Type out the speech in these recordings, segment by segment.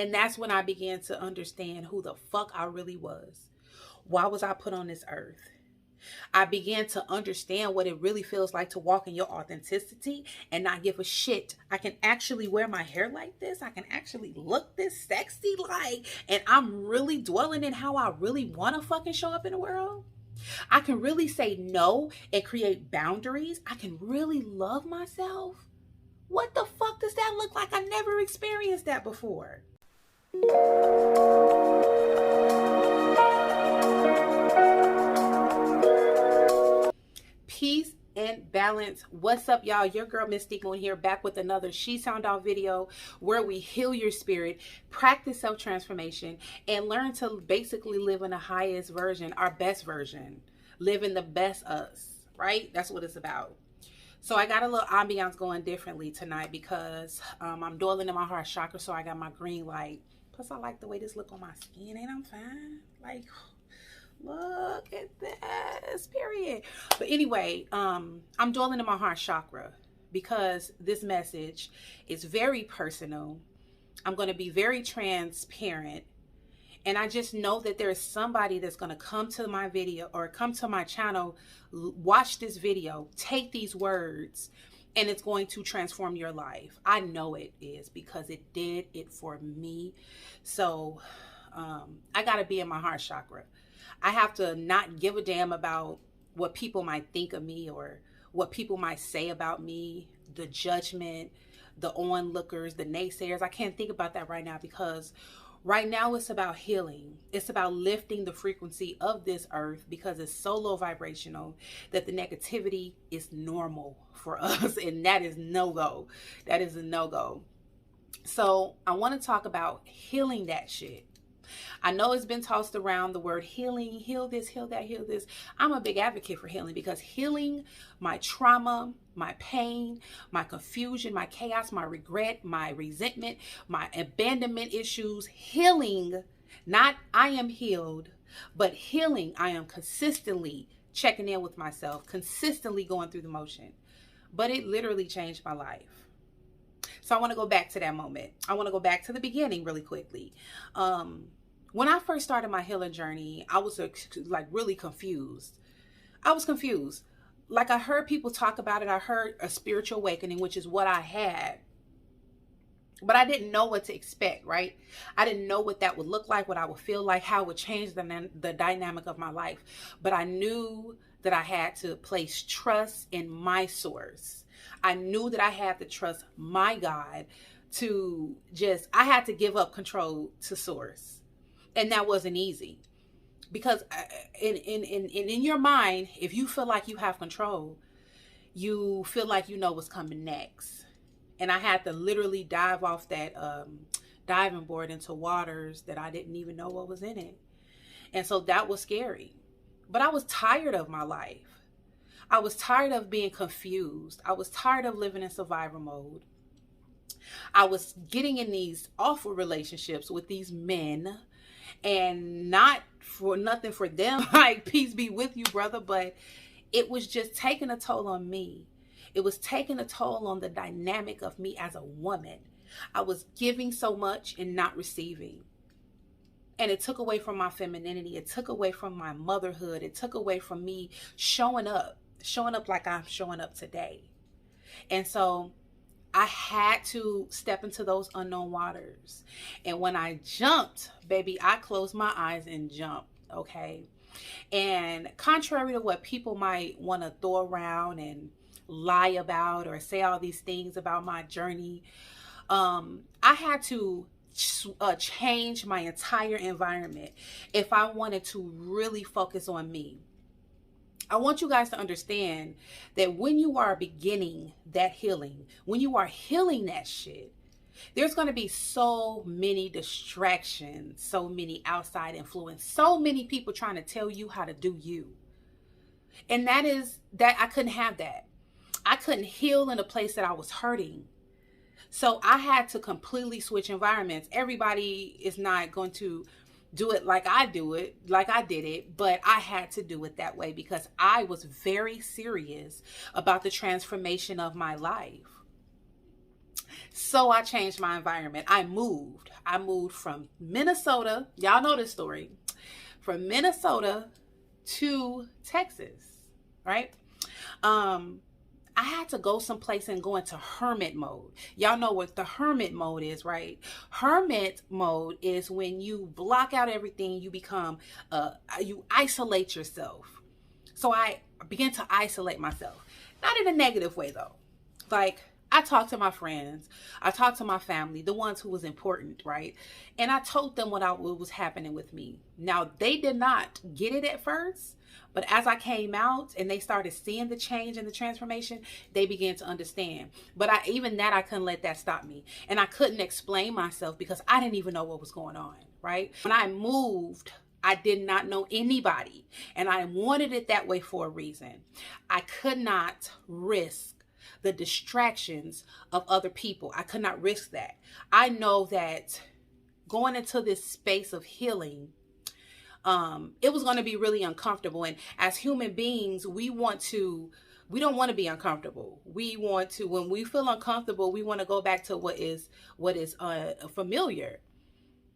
And that's when I began to understand who the fuck I really was. Why was I put on this earth? I began to understand what it really feels like to walk in your authenticity and not give a shit. I can actually wear my hair like this. I can actually look this sexy, like, and I'm really dwelling in how I really want to fucking show up in the world. I can really say no and create boundaries. I can really love myself. What the fuck does that look like? I never experienced that before. Peace and balance. What's up, y'all? Your girl Mystique Moon here, back with another She Sound Off video where we heal your spirit, practice self-transformation, and learn to basically live in the highest version, our best version, living the best us, right? That's what it's about. So I got a little ambiance going differently tonight because I'm dwelling in my heart chakra, so I got my green light. Plus, I like the way this look on my skin. Ain't I'm fine? Like, look at this, period. But anyway, I'm dwelling in my heart chakra because this message is very personal. I'm going to be very transparent. And I just know that there is somebody that's going to come to my video or come to my channel, watch this video, take these words, and it's going to transform your life. I know it is because it did it for me. So I got to be in my heart chakra. I have to not give a damn about what people might think of me or what people might say about me, the judgment, the onlookers, the naysayers. I can't think about that right now because right now it's about healing. It's about lifting the frequency of this earth because it's so low vibrational that the negativity is normal for us. And that is no-go. That is a no-go. So I want to talk about healing that shit. I know it's been tossed around the word healing, heal this, heal that, heal this. I'm a big advocate for healing because healing my trauma, my pain, my confusion, my chaos, my regret, my resentment, my abandonment issues, healing, not I am healed, but healing, I am consistently checking in with myself, consistently going through the motion. But it literally changed my life. So I want to go back to that moment. I want to go back to the beginning really quickly. When I first started my healing journey, I was like really confused. I was confused. Like I heard people talk about it. I heard a spiritual awakening, which is what I had. But I didn't know what to expect, right? I didn't know what that would look like, what I would feel like, how it would change the dynamic of my life. But I knew that I had to place trust in my source. I knew that I had to trust my God to I had to give up control to source. And that wasn't easy because in your mind, if you feel like you have control, you feel like you know what's coming next. And I had to literally dive off that diving board into waters that I didn't even know what was in it. And so that was scary. But I was tired of my life. I was tired of being confused. I was tired of living in survival mode. I was getting in these awful relationships with these men. And not for nothing for them, like peace be with you, brother, but it was just taking a toll on me. It was taking a toll on the dynamic of me as a woman. I was giving so much and not receiving. And it took away from my femininity. It took away from my motherhood. It took away from me showing up like I'm showing up today. And so I had to step into those unknown waters. And when I jumped, baby, I closed my eyes and jumped, okay? And contrary to what people might want to throw around and lie about or say all these things about my journey, I had to change my entire environment if I wanted to really focus on me. I want you guys to understand that when you are beginning that healing, when you are healing that shit, there's going to be so many distractions, so many outside influence, so many people trying to tell you how to do you. And that I couldn't have that. I couldn't heal in a place that I was hurting. So I had to completely switch environments. Everybody is not going to do it like I do it, like I did it, but I had to do it that way because I was very serious about the transformation of my life. So I changed my environment. I moved. I moved from Minnesota. Y'all know this story. From Minnesota to Texas, right? I had to go someplace and go into hermit mode. Y'all know what the hermit mode is, right? Hermit mode is when you block out everything, you become, you isolate yourself. So I began to isolate myself. Not in a negative way though. Like, I talked to my friends, I talked to my family, the ones who was important, right? And I told them what was happening with me. Now, they did not get it at first, but as I came out and they started seeing the change and the transformation, they began to understand. But even that, I couldn't let that stop me. And I couldn't explain myself because I didn't even know what was going on, right? When I moved, I did not know anybody, and I wanted it that way for a reason. I could not risk the distractions of other people. I could not risk that. I know that going into this space of healing, it was going to be really uncomfortable. And as human beings, we don't want to be uncomfortable. We want to, when we feel uncomfortable, we want to go back to what is familiar.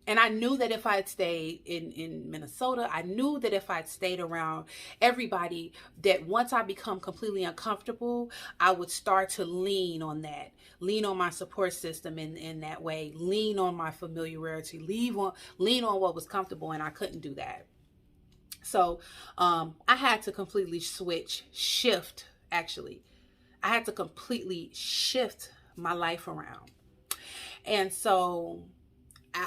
And I knew that if I had stayed in Minnesota, I knew that if I'd stayed around everybody, that once I become completely uncomfortable, I would start to lean on that, lean on my support system in that way, lean on my familiarity, lean on what was comfortable, and I couldn't do that. So I had to completely shift, actually. I had to completely shift my life around. And so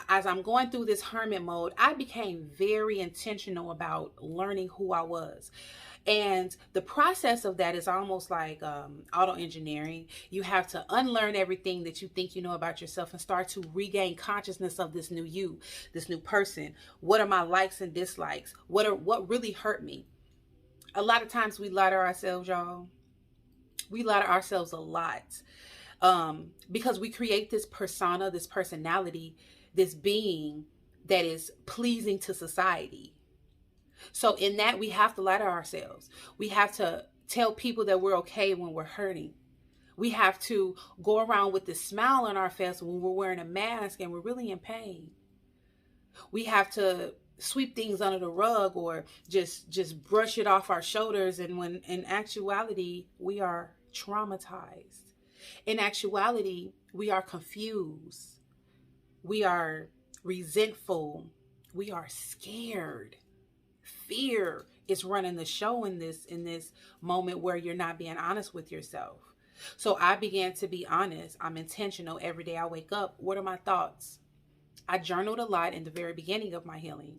as I'm going through this hermit mode, I became very intentional about learning who I was. And the process of that is almost like auto engineering. You have to unlearn everything that you think you know about yourself and start to regain consciousness of this new you, this new person. What are my likes and dislikes? What really hurt me? A lot of times we lie to ourselves, y'all. We lie to ourselves a lot because we create this persona, this personality, this being that is pleasing to society. So in that, we have to lie to ourselves. We have to tell people that we're okay when we're hurting. We have to go around with this smile on our face when we're wearing a mask and we're really in pain. We have to sweep things under the rug or just brush it off our shoulders. And when in actuality, we are traumatized. In actuality, we are confused. We are resentful. We are scared. Fear is running the show in this moment where you're not being honest with yourself. So I began to be honest. I'm intentional every day I wake up. What are my thoughts? I journaled a lot in the very beginning of my healing.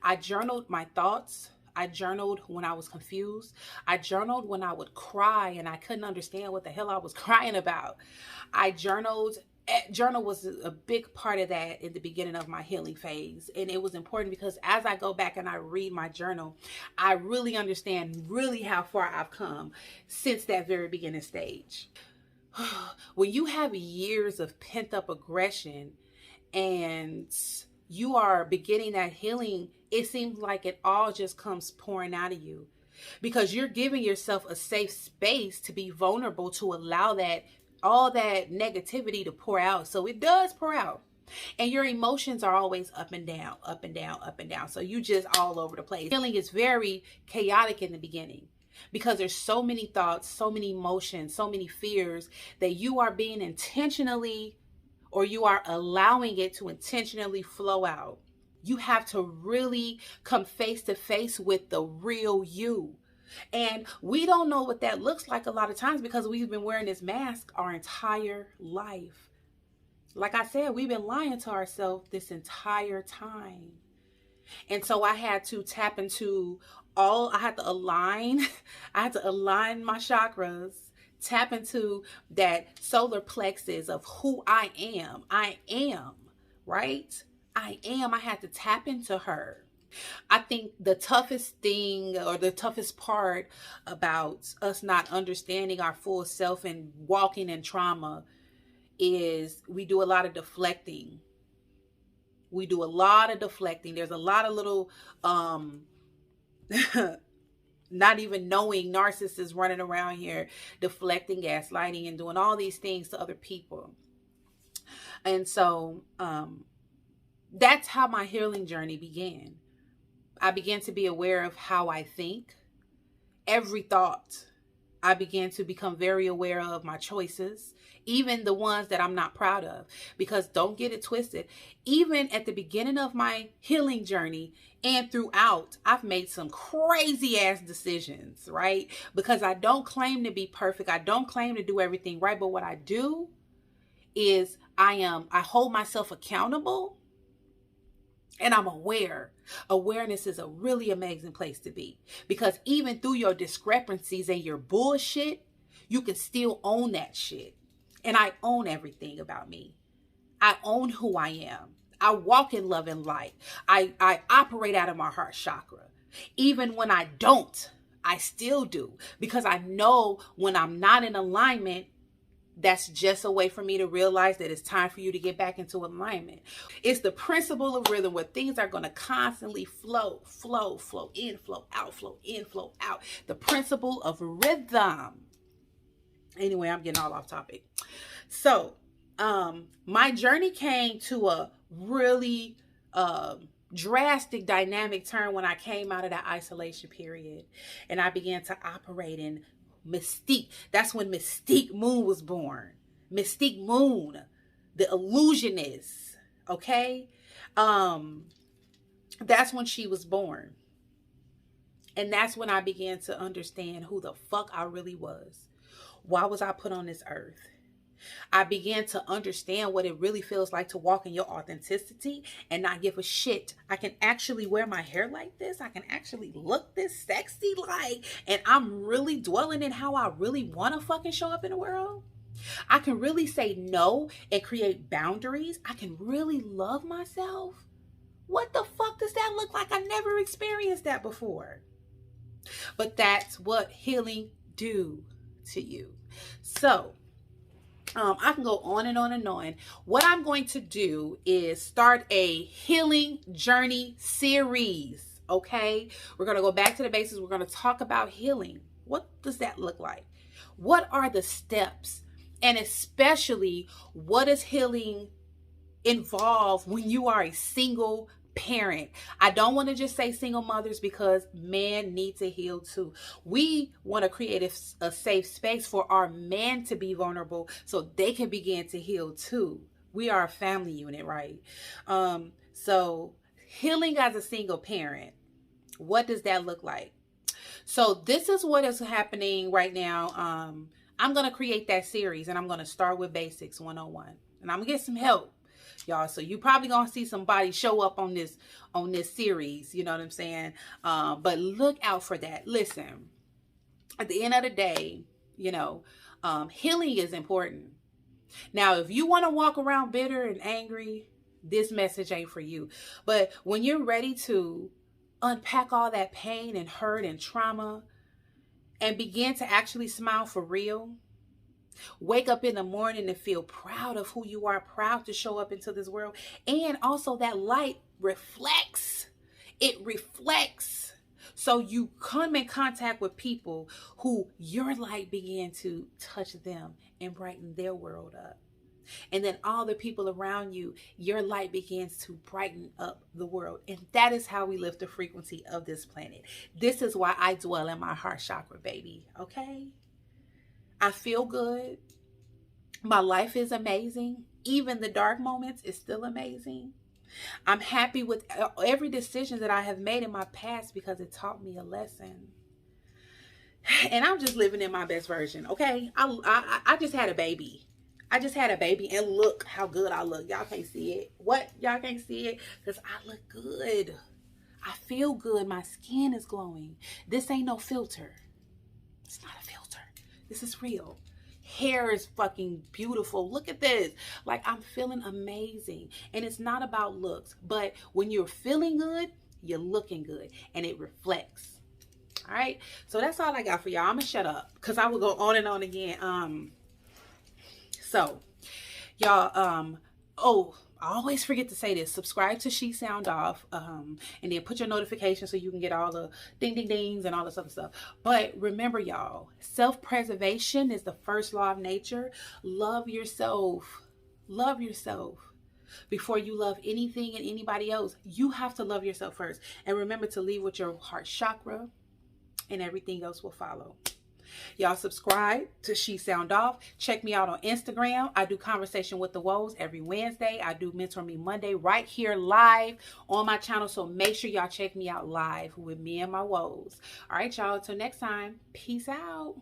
I journaled my thoughts. I journaled when I was confused. I journaled when I would cry and I couldn't understand what the hell I was crying about. Journal was a big part of that in the beginning of my healing phase. And it was important because as I go back and I read my journal, I really understand really how far I've come since that very beginning stage. When you have years of pent up aggression and you are beginning that healing, it seems like it all just comes pouring out of you because you're giving yourself a safe space to be vulnerable, to allow that all that negativity to pour out. So it does pour out. And your emotions are always up and down, up and down, up and down. So you just all over the place. Feeling is very chaotic in the beginning because there's so many thoughts, so many emotions, so many fears that you are being intentionally, or you are allowing it to intentionally flow out. You have to really come face to face with the real you. And we don't know what that looks like a lot of times because we've been wearing this mask our entire life. Like I said, we've been lying to ourselves this entire time. And so I had to tap into I had to align my chakras, tap into that solar plexus of who I am. I am, right? I had to tap into her. I think the toughest thing or the toughest part about us not understanding our full self and walking in trauma is we do a lot of deflecting. There's a lot of little, not even knowing narcissists running around here, deflecting, gaslighting, and doing all these things to other people. And so that's how my healing journey began. I began to be aware of how I think, every thought. I began to become very aware of my choices, even the ones that I'm not proud of. Because don't get it twisted, even at the beginning of my healing journey and throughout, I've made some crazy ass decisions, right? Because I don't claim to be perfect. I don't claim to do everything right. But what I do is I hold myself accountable. And I'm aware. Awareness is a really amazing place to be, because even through your discrepancies and your bullshit, you can still own that shit. And I own everything about me. I own who I am. I walk in love and light. I operate out of my heart chakra. Even when I don't, I still do, because I know when I'm not in alignment, that's just a way for me to realize that it's time for you to get back into alignment. It's the principle of rhythm, where things are going to constantly flow in, flow out, flow in, flow out. The principle of rhythm. Anyway, I'm getting all off topic. So, my journey came to a really drastic dynamic turn when I came out of that isolation period, and I began to operate in Mystique. That's when Mystique Moon was born. Mystique Moon, the illusionist. Okay. That's when she was born. And that's when I began to understand who the fuck I really was. Why was I put on this earth? I began to understand what it really feels like to walk in your authenticity and not give a shit. I can actually wear my hair like this. I can actually look this sexy, and I'm really dwelling in how I really want to fucking show up in the world. I can really say no and create boundaries. I can really love myself. What the fuck does that look like? I never experienced that before. But that's what healing do to you. So, I can go on and on and on. What I'm going to do is start a healing journey series. Okay. We're going to go back to the basics. We're going to talk about healing. What does that look like? What are the steps? And especially, what does healing involve when you are a single parent? I don't want to just say single mothers, because men need to heal too. We want to create a safe space for our men to be vulnerable so they can begin to heal too. We are a family unit, right? So healing as a single parent, what does that look like? So this is what is happening right now. I'm going to create that series, and I'm going to start with Basics 101, and I'm going to get some help, y'all. So you probably gonna see somebody show up on this series, you know what I'm saying? But look out for that. Listen, at the end of the day, healing is important. Now, if you want to walk around bitter and angry, this message ain't for you. But when you're ready to unpack all that pain and hurt and trauma and begin to actually smile for real, wake up in the morning and feel proud of who you are, proud to show up into this world. And also that light reflects. It reflects. So you come in contact with people who your light began to touch them and brighten their world up. And then all the people around you, your light begins to brighten up the world. And that is how we lift the frequency of this planet. This is why I dwell in my heart chakra, baby. Okay? I feel good. My life is amazing. Even the dark moments is still amazing. I'm happy with every decision that I have made in my past, because it taught me a lesson. And I'm just living in my best version, okay? I just had a baby. I just had a baby, and look how good I look. Y'all can't see it. What? Y'all can't see it? Because I look good. I feel good. My skin is glowing. This ain't no filter. It's not a filter. This is real. Hair is fucking beautiful. Look at this. Like, I'm feeling amazing. And it's not about looks. But when you're feeling good, you're looking good. And it reflects. All right? So that's all I got for y'all. I'm going to shut up, because I will go on and on again. So, y'all, I always forget to say this. Subscribe to She Sound Off, and then put your notifications so you can get all the ding ding dings and all this other stuff. But remember, y'all, self-preservation is the first law of nature. Love yourself. Love yourself. Before you love anything and anybody else, you have to love yourself first. And remember to lead with your heart chakra, and everything else will follow. Y'all subscribe to She Sound Off. Check me out on Instagram. I do Conversation with the Woes every Wednesday. I do Mentor Me Monday right here live on my channel. So make sure y'all check me out live with me and my woes. All right, y'all. Until next time. Peace out.